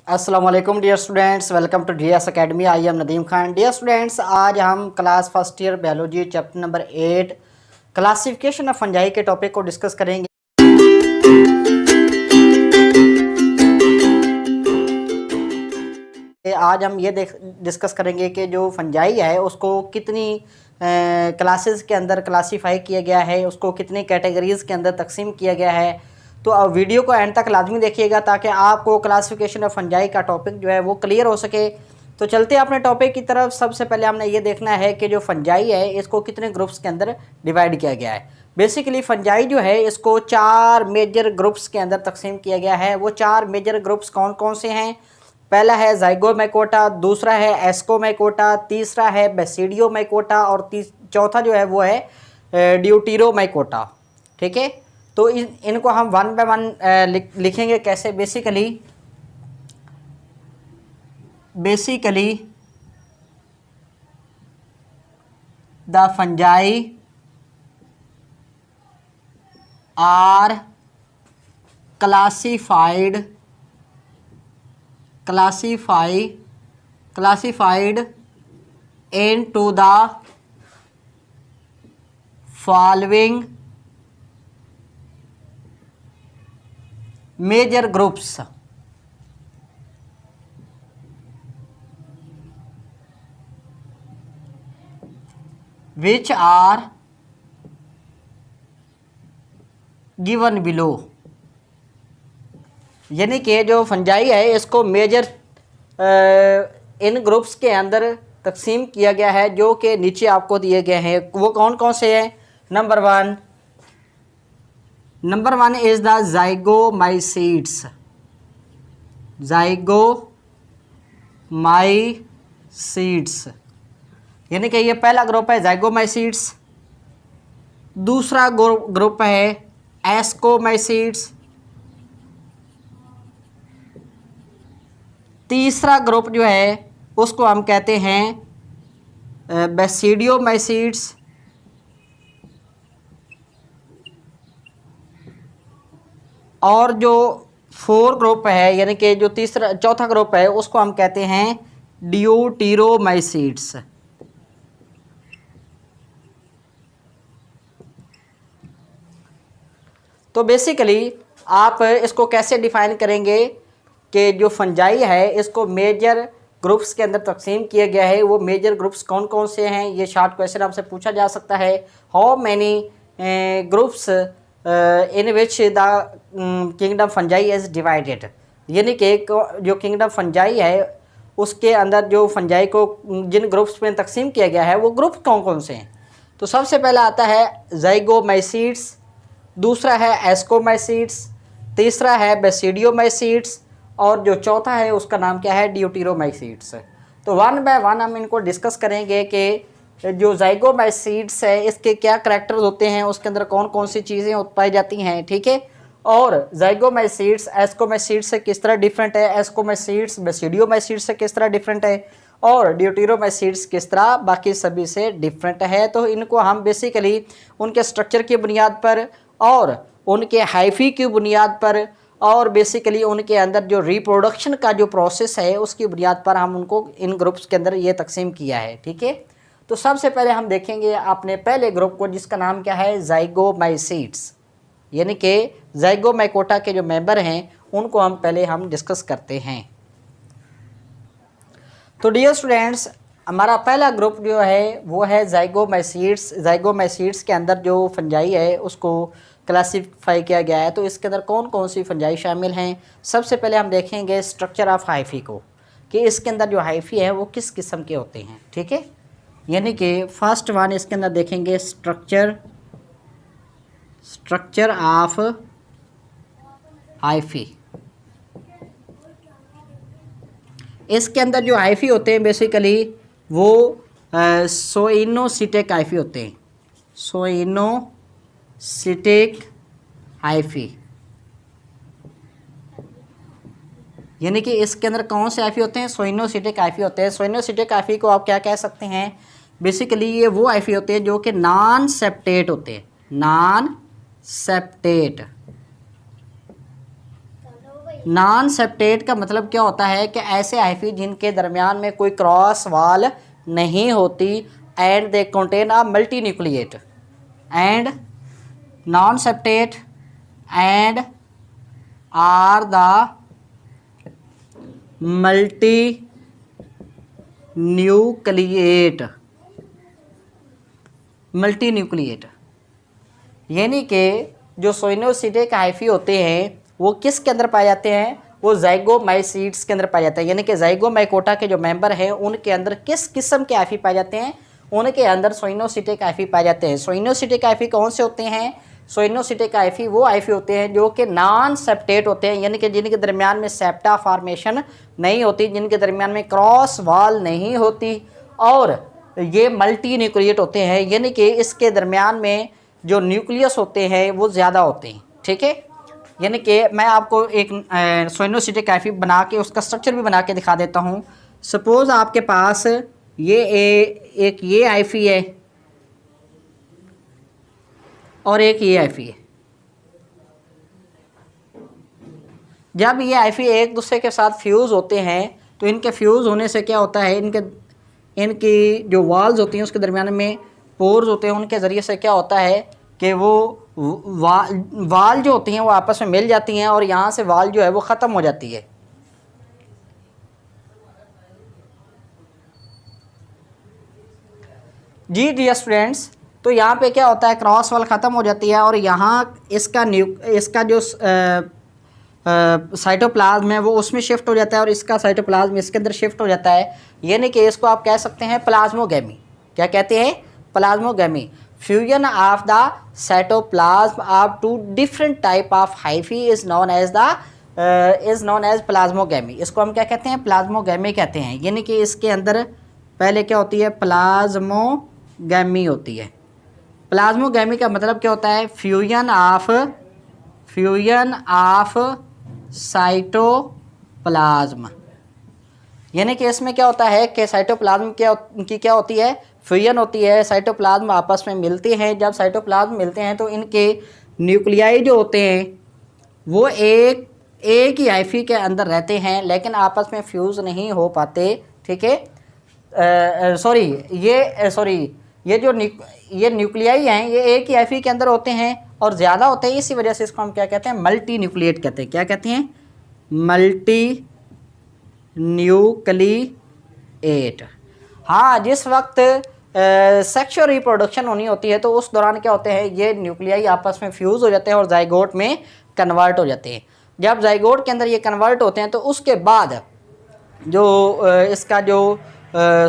अस्सलाम वालेकुम dear students, welcome to DS academy. I am Nadeem Khan. Dear students, आज हम class first year biology chapter number 8 classification of fungi के टॉपिक को डिस्कस करेंगे। आज हम ये डिस्कस करेंगे कि जो फंजाई है उसको कितनी क्लासेस के अंदर क्लासीफाई किया गया है, उसको कितनी कैटेगरीज़ के अंदर तकसीम किया गया है। तो अब वीडियो को एंड तक लाजमी देखिएगा ताकि आपको क्लासिफिकेशन ऑफ फंजाई का टॉपिक जो है वो क्लियर हो सके। तो चलते हैं अपने टॉपिक की तरफ। सबसे पहले हमने ये देखना है कि जो फंजाई है इसको कितने ग्रुप्स के अंदर डिवाइड किया गया है। बेसिकली फंजाई जो है इसको 4 मेजर ग्रुप्स के अंदर तकसीम किया गया है। वो 4 मेजर ग्रुप्स कौन कौन से हैं? पहला है जाइगोमैकोटा, दूसरा है एस्कोमैकोटा, तीसरा है बेसिडियोमैकोटा और चौथा जो है वो है ड्यूटेरोमैकोटा। ठीक है, तो इनको हम वन बाय वन लिखेंगे। कैसे? Basically the fungi are classified into the following major groups, which are given below। यानी कि जो फंजाई है इसको मेजर इन ग्रुप्स के अंदर तकसीम किया गया है जो कि नीचे आपको दिए गए हैं। वो कौन कौन से हैं? Number one is the zygomycetes. यानी कि ये पहला ग्रुप है जाइगोमाइसीड्स। दूसरा ग्रुप है एस्कोमाइसीड्स। तीसरा ग्रुप जो है उसको हम कहते हैं बेसिडियोमाइसीड्स। और जो फोर्थ ग्रुप है यानी कि जो चौथा ग्रुप है उसको हम कहते हैं ड्यूटेरोमाइसीड्स। तो बेसिकली आप इसको कैसे डिफाइन करेंगे कि जो फंजाई है इसको मेजर ग्रुप्स के अंदर तकसीम किया गया है। वो मेजर ग्रुप्स कौन कौन से हैं? ये शॉर्ट क्वेश्चन आपसे पूछा जा सकता है। How many groups in which the kingdom fungi is divided. यानी कि जो किंगडम फंजाई है उसके अंदर जो फंजाई को जिन ग्रुप्स में तकसीम किया गया है वो ग्रुप कौन कौन से हैं? तो सबसे पहला आता है जाइगोमाइसीड्स, दूसरा है एस्कोमाइसीड्स, तीसरा है बेसिडियोमाइसीड्स और जो चौथा है उसका नाम क्या है? ड्यूटेरोमाइसीड्स। तो वन बाय वन हम इनको डिस्कस करेंगे कि जो जाइगोमाइसीड्स है इसके क्या करैक्टर्स होते हैं, उसके अंदर कौन कौन सी चीज़ें पाई जाती हैं। ठीक है, और जाइगोमाइसीड्स एस्कोमाइसीड्स से किस तरह डिफरेंट है, एस्कोमाइसीड्स बेसिडियोमाइसीड्स से किस तरह डिफरेंट है और ड्यूटेरोमाइसीड्स किस तरह बाकी सभी से डिफरेंट है। तो इनको हम बेसिकली उनके स्ट्रक्चर की बुनियाद पर और उनके हाइफी की बुनियाद पर और बेसिकली उनके अंदर जो रिप्रोडक्शन का जो प्रोसेस है उसकी बुनियाद पर हम उनको इन ग्रुप्स के अंदर ये तकसीम किया है। ठीक है, तो सबसे पहले हम देखेंगे अपने पहले ग्रुप को जिसका नाम क्या है? जाइगोमाइसीड्स। यानी कि जाइगोमैकोटा के जो मेंबर हैं उनको हम डिस्कस करते हैं। तो डियर स्टूडेंट्स, हमारा पहला ग्रुप जो है वो है जाइगोमाइसीड्स। जाइगोमाइसीड्स के अंदर जो फंजाई है उसको क्लासीफाई किया गया है। तो इसके अंदर कौन कौन सी फंजाई शामिल हैं? सबसे पहले हम देखेंगे स्ट्रक्चर ऑफ हाइफी को, कि इसके अंदर जो हाइफी है वो किस किस्म के होते हैं। ठीक है, यानी कि फर्स्ट वन इसके अंदर देखेंगे स्ट्रक्चर ऑफ हाइफी। इसके अंदर जो हाइफी होते हैं बेसिकली वो सोइनोसिटिक हाइफी होते हैं। सोइनोसिटिक हाइफी यानी कि इसके अंदर कौन से हाइफी होते हैं? सोइनोसिटिक हाइफी होते हैं। सोइनोसिटिक हाइफी को आप क्या कह सकते हैं? बेसिकली ये वो हाइफी होते हैं जो कि नॉन सेप्टेट होते हैं। नॉन सेप्टेट नॉन सेप्टेट का मतलब क्या होता है कि ऐसे हाइफी जिनके दरमियान में कोई क्रॉस वाल नहीं होती, and they contain a multinucleate, and non septate and are the multinucleate, multinucleate यानी कि जो सोइनोसिटिक हाइफी होते हैं वो किसके अंदर पाए जाते हैं, वो जाइगोमाइसीट्स के अंदर पाए जाते हैं। यानी कि जाइगोमाइकोटा के जो मेंबर हैं उनके अंदर किस किस्म के हाइफी पाए जाते हैं, उनके अंदर सोइनोसिटिक हाइफी पाए जाते हैं। सोइनोसिटिक हाइफी कौन से होते हैं, सोइनोसिटिक हाइफी वो हाइफी होते हैं जो कि नॉन सेप्टेट होते हैं, यानी कि जिनके दरमियान में सेप्टा फॉर्मेशन नहीं होती, जिनके दरमियान में क्रॉस वाल नहीं होती, और ये मल्टी न्यूक्लिएट होते हैं, यानी कि इसके दरमियान में जो न्यूक्लियस होते हैं वो ज़्यादा होते हैं। ठीक है, यानी कि मैं आपको एक सोइनोसिटिक हाइफी बना के उसका स्ट्रक्चर भी बना के दिखा देता हूँ। सपोज़ आपके पास ये एक ये हाइफी है और एक ये हाइफी है। जब ये हाइफी एक दूसरे के साथ फ्यूज़ होते हैं तो इनके फ्यूज़ होने से क्या होता है, इनकी जो वाल्स होती हैं उसके दरमियान में पोर्स होते हैं, उनके ज़रिए से क्या होता है कि वो वाल जो होती हैं वो आपस में मिल जाती हैं और यहाँ से वाल जो है वो ख़त्म हो जाती है। जी डियर स्टूडेंट्स, तो यहाँ पे क्या होता है, क्रॉस वाल ख़त्म हो जाती है और यहाँ इसका जो साइटोप्लाज्म है वो उसमें शिफ्ट हो जाता है और इसका साइटोप्लाज्म इसके अंदर शिफ्ट हो जाता है। यानी कि इसको आप कह सकते हैं प्लाज्मोगैमी। क्या कहते हैं, plasmogamy. Fusion of the cytoplasm of two different type of hyphae is known as plasmogamy. इसको हम क्या कहते हैं, प्लाज्मोगैमी कहते हैं। यानी कि इसके अंदर पहले क्या होती है, प्लाज्मोगैमी होती है। प्लाज्मोगैमी का मतलब क्या होता है, फ्यूजन ऑफ साइटोप्लाज्म। यानी कि इसमें क्या होता है कि साइटोप्लाज्म क्या होती है, फ्यूजन होती है, साइटोप्लाज्म आपस में मिलते हैं। जब साइटोप्लाज्म मिलते हैं तो इनके न्यूक्लियाई जो होते हैं वो एक ही हाइफी के अंदर रहते हैं लेकिन आपस में फ्यूज़ नहीं हो पाते। ठीक है, ये न्यूक्लियाई हैं, ये एक ही हाइफी के अंदर होते हैं और ज़्यादा होते हैं, इसी वजह से इसको हम क्या कहते हैं, मल्टी न्यूक्लिएट कहते हैं। क्या कहते हैं, मल्टी न्यूक्लिएट। हाँ, जिस वक्त सेक्सुअल रिप्रोडक्शन होनी होती है तो उस दौरान क्या होते हैं, ये न्यूक्लियाई आपस में फ्यूज़ हो जाते हैं और जाइगोट में कन्वर्ट हो जाते हैं। जब जाइगोट के अंदर ये कन्वर्ट होते हैं तो उसके बाद जो इसका जो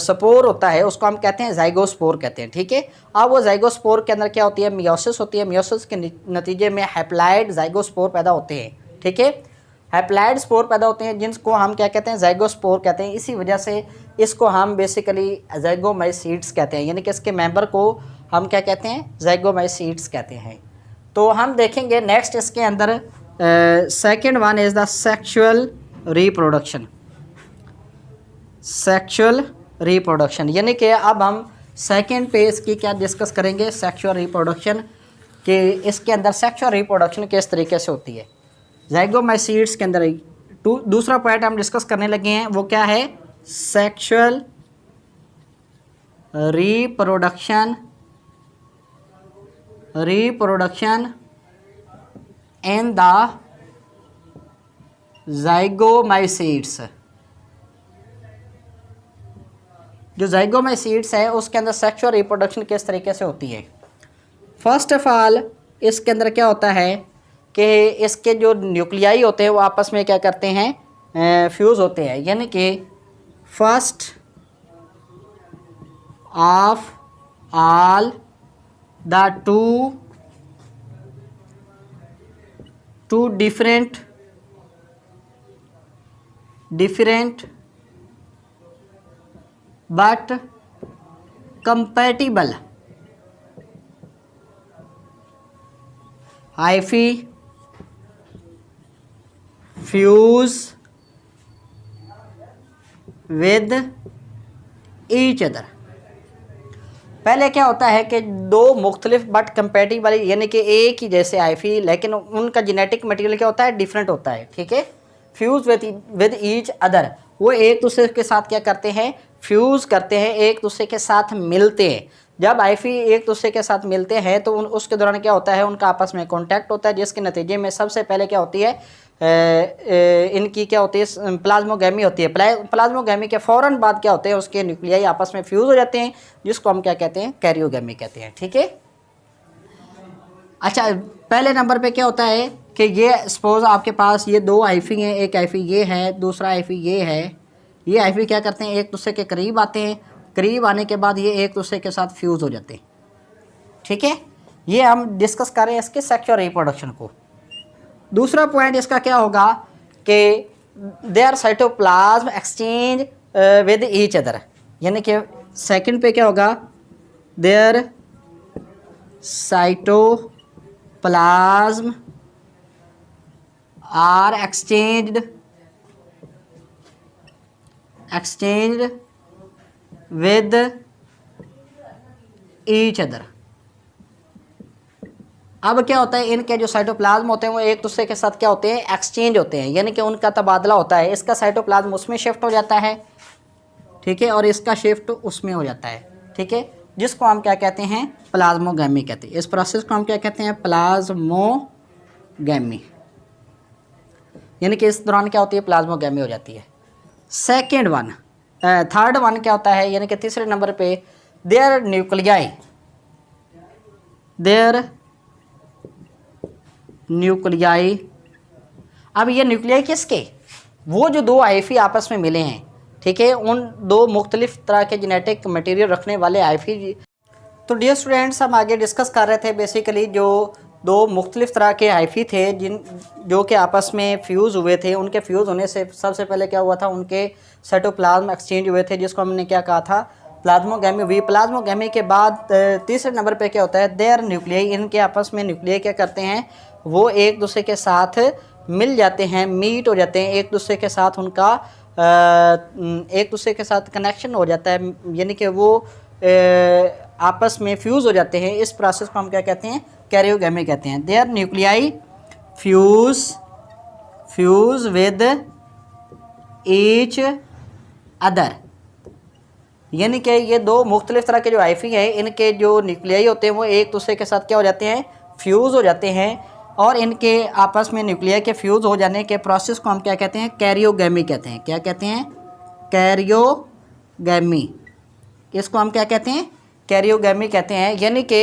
स्पोर होता है उसको हम कहते हैं जाइगोस्पोर कहते हैं। ठीक है, अब वो जाइगोस्पोर के अंदर क्या होती है, मियोसिस होती है। मियोसिस के नतीजे में हैप्लॉइड जाइगोस्पोर पैदा होते हैं। ठीक है, हैप्लॉइड स्पोर पैदा होते हैं जिनको हम क्या कहते हैं, जाइगोस्पोर कहते हैं। इसी वजह से इसको हम बेसिकली जाइगोमाइसीट्स कहते हैं, यानी कि इसके मेंबर को हम क्या कहते हैं, जाइगोमाइसीट्स कहते हैं। तो हम देखेंगे नेक्स्ट इसके अंदर second one is the sexual reproduction. Sexual reproduction यानी कि अब हम सेकेंड पे इसकी क्या डिस्कस करेंगे, सेक्शुअल रिप्रोडक्शन, कि इसके अंदर सेक्शुअल रिप्रोडक्शन किस तरीके से होती है। जाइगोमाइसीट्स के अंदर दूसरा पॉइंट हम डिस्कस करने लगे हैं, वो क्या है, सेक्शुअल रिप्रोडक्शन इन द जाइगोमाइसीट्स। जो जाइगोमाइसीट्स है उसके अंदर सेक्सुअल रिप्रोडक्शन किस तरीके से होती है। फर्स्ट ऑफ ऑल इसके अंदर क्या होता है कि इसके जो न्यूक्लियाई होते हैं वो आपस में क्या करते हैं, फ्यूज़ होते हैं। यानी कि first of all the two different but compatible hyphae fuse with each other। पहले क्या होता है कि दो मुख्तलिफ बट कंपेटिबल, यानी कि एक ही जैसे हाइफी, लेकिन उनका जेनेटिक मटेरियल क्या होता है, डिफरेंट होता है। ठीक है, फ्यूज विद ईच अदर, वो एक दूसरे के साथ क्या करते हैं, फ्यूज़ करते हैं, एक दूसरे के साथ मिलते हैं। जब आईफी एक दूसरे के साथ मिलते हैं तो उसके दौरान क्या होता है, उनका आपस में कॉन्टैक्ट होता है, जिसके नतीजे में सबसे पहले क्या होती है, इनकी क्या होती है, प्लाज्मोगैमी होती है। प्लाज्मोगैमी के फ़ौरन बाद क्या होते हैं, उसके न्यूक्लियाई आपस में फ्यूज़ हो जाते हैं, जिसको हम क्या कहते हैं, कैरियोगैमी कहते हैं। ठीक है। अच्छा, पहले नंबर पे क्या होता है कि ये सपोज आपके पास ये दो आईफी हैं, एक आईफी ये है, दूसरा आईफी ये है। ये आईफी क्या करते हैं, एक दूसरे के करीब आते हैं, करीब आने के बाद ये एक दूसरे के साथ फ्यूज़ हो जाते हैं। ठीक है, ये हम डिस्कस कर रहे हैं इसके सेक्सुअल रिप्रोडक्शन को। दूसरा पॉइंट इसका क्या होगा कि their cytoplasm exchange with each other, यानी कि सेकंड पे क्या होगा, their cytoplasm are exchanged with each other. अब क्या होता है, इनके जो साइटोप्लाज्म होते हैं वो एक दूसरे के साथ क्या होते हैं, एक्सचेंज होते हैं, यानी कि उनका तबादला होता है। इसका साइटोप्लाज्म उसमें शिफ्ट हो जाता है, ठीक है, और इसका शिफ्ट उसमें हो जाता है। ठीक है, जिसको हम क्या कहते हैं, प्लाज्मोगैमी कहते हैं। इस प्रोसेस को हम क्या कहते हैं, प्लाज्मोगैमी, यानी कि इस दौरान क्या होती है, प्लाज्मोगैमी हो जाती है। सेकेंड वन, थर्ड वन क्या होता है, यानी कि तीसरे नंबर पे देयर न्यूक्लियाई अब ये न्यूक्लियाई किसके, वो जो दो आईफी आपस में मिले हैं, ठीक है, उन दो मुख्तलिफ तरह के जेनेटिक मटेरियल रखने वाले आईफी। तो डियर स्टूडेंट्स, हम आगे डिस्कस कर रहे थे बेसिकली जो दो मुख्तलिफ तरह के आईफी थे जो कि आपस में फ्यूज़ हुए थे। उनके फ्यूज़ होने से सबसे पहले क्या हुआ था, उनके साइटोप्लाज्म एक्सचेंज हुए थे, जिसको हमने क्या कहा था, प्लाज्मोगैमी हुई। प्लाज्मोगैमी के बाद तीसरे नंबर पे क्या होता है, देयर न्यूक्लियाई, इनके आपस में न्यूक्लियाई क्या करते हैं, वो एक दूसरे के साथ मिल जाते हैं, मीट हो जाते हैं, एक दूसरे के साथ उनका एक दूसरे के साथ कनेक्शन हो जाता है, यानी कि वो आपस में फ्यूज़ हो जाते हैं। इस प्रोसेस को हम क्या कहते हैं, कैरियोगैमी कहते हैं। Their nuclei fuse with each other, यानी कि ये दो मुख्तलिफ तरह के जो आईफी हैं, इनके जो न्यूक्लियाई होते हैं वो एक दूसरे के साथ क्या हो जाते हैं, फ्यूज़ हो जाते हैं, और इनके आपस में न्यूक्लियाई के फ्यूज़ हो जाने के प्रोसेस को हम क्या कहते हैं, कैरियोगैमी कहते हैं। क्या कहते हैं, कैरियोगैमी। इसको हम क्या कहते हैं, कैरियोगैमी कहते हैं, यानी कि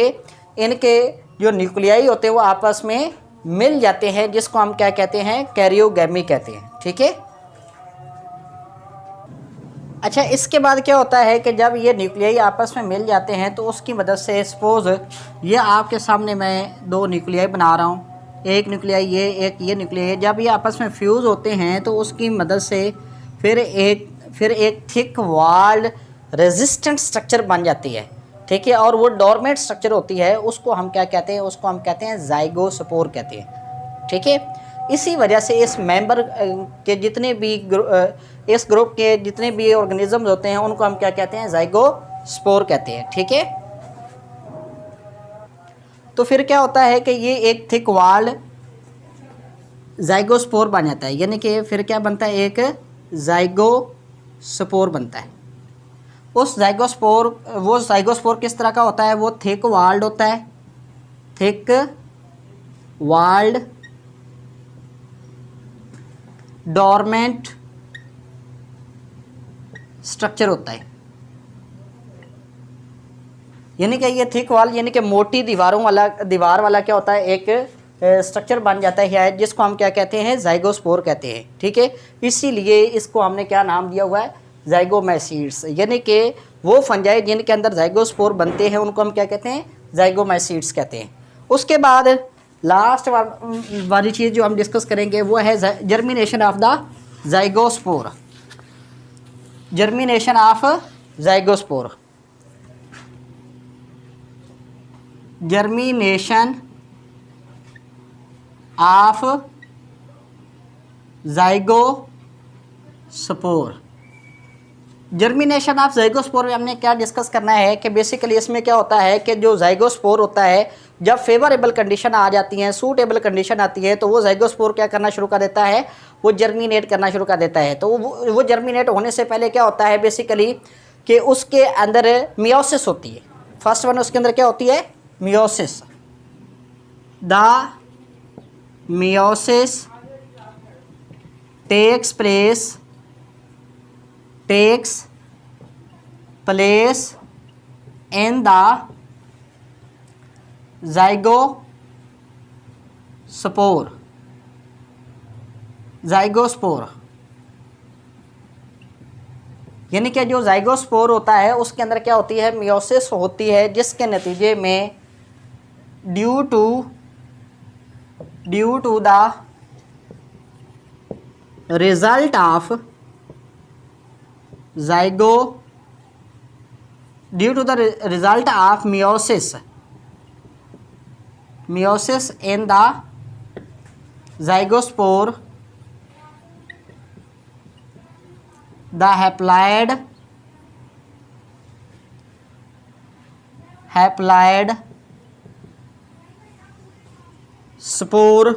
इनके जो न्यूक्लियाई होते हैं वो आपस में मिल जाते हैं, जिसको हम क्या कहते हैं, कैरियोगैमी कहते हैं। ठीक है। अच्छा, इसके बाद क्या होता है कि जब ये न्यूक्लियाई आपस में मिल जाते हैं तो उसकी मदद से सपोज़ ये आपके सामने मैं दो न्यूक्लियाई बना रहा हूँ, एक न्यूक्लियाई ये, एक ये न्यूक्लियाई, जब ये आपस में फ्यूज़ होते हैं तो उसकी मदद से फिर एक थिक वॉल्ड रेजिस्टेंट स्ट्रक्चर बन जाती है। ठीक है, और वो डोरमेट स्ट्रक्चर होती है, उसको हम क्या कहते हैं, उसको हम कहते हैं ज़ाइगोस्पोर कहते हैं। ठीक है, इसी वजह से इस मेंबर के जितने भी इस ग्रुप के जितने भी ऑर्गेनिजम्स होते हैं उनको हम क्या कहते हैं, ज़ाइगोस्पोर कहते हैं। ठीक है, तो फिर क्या होता है कि ये एक थिक वॉल्ड ज़ाइगोस्पोर बन जाता है, यानी कि फिर क्या बनता है, एक ज़ाइगोस्पोर बनता है। उस ज़ाइगोस्पोर किस तरह का होता है, वो थिक वॉल्ड होता है, थिक वॉल्ड डोरमेंट स्ट्रक्चर होता है, यानी कि ये थिक वॉल यानी कि मोटी दीवार वाला क्या होता है, एक स्ट्रक्चर बन जाता है, जिसको हम क्या कहते हैं, ज़ाइगोस्पोर कहते हैं। ठीक है, इसीलिए इसको हमने क्या नाम दिया हुआ है, ज़ाइगोमैसीड्स, यानी कि वो फंजाई जिनके अंदर ज़ाइगोस्पोर बनते हैं उनको हम क्या कहते हैं, ज़ाइगोमैसीड्स कहते हैं। उसके बाद लास्ट वाली चीज़ जो हम डिस्कस करेंगे वो है germination of the zygospore. Germination of zygospore, germination of zygospore. Germination of zygospore में हमने क्या डिस्कस करना है कि बेसिकली इसमें क्या होता है कि जो जाइगोस्पोर होता है, जब फेवरेबल कंडीशन आ जाती हैं, सूटेबल कंडीशन आती है, तो वो जाइगोस्पोर क्या करना शुरू कर देता है, वो जर्मिनेट करना शुरू कर देता है। तो वो जर्मिनेट होने से पहले क्या होता है बेसिकली कि उसके अंदर मियोसिस होती है। फर्स्ट वन उसके अंदर क्या होती है, meiosis. The meiosis takes place in the zygospore यानी कि जो जाइगोस्पोर होता है उसके अंदर क्या होती है, मियोसिस होती है, जिसके नतीजे में due to the result of meiosis in the zygospore, the haploid spore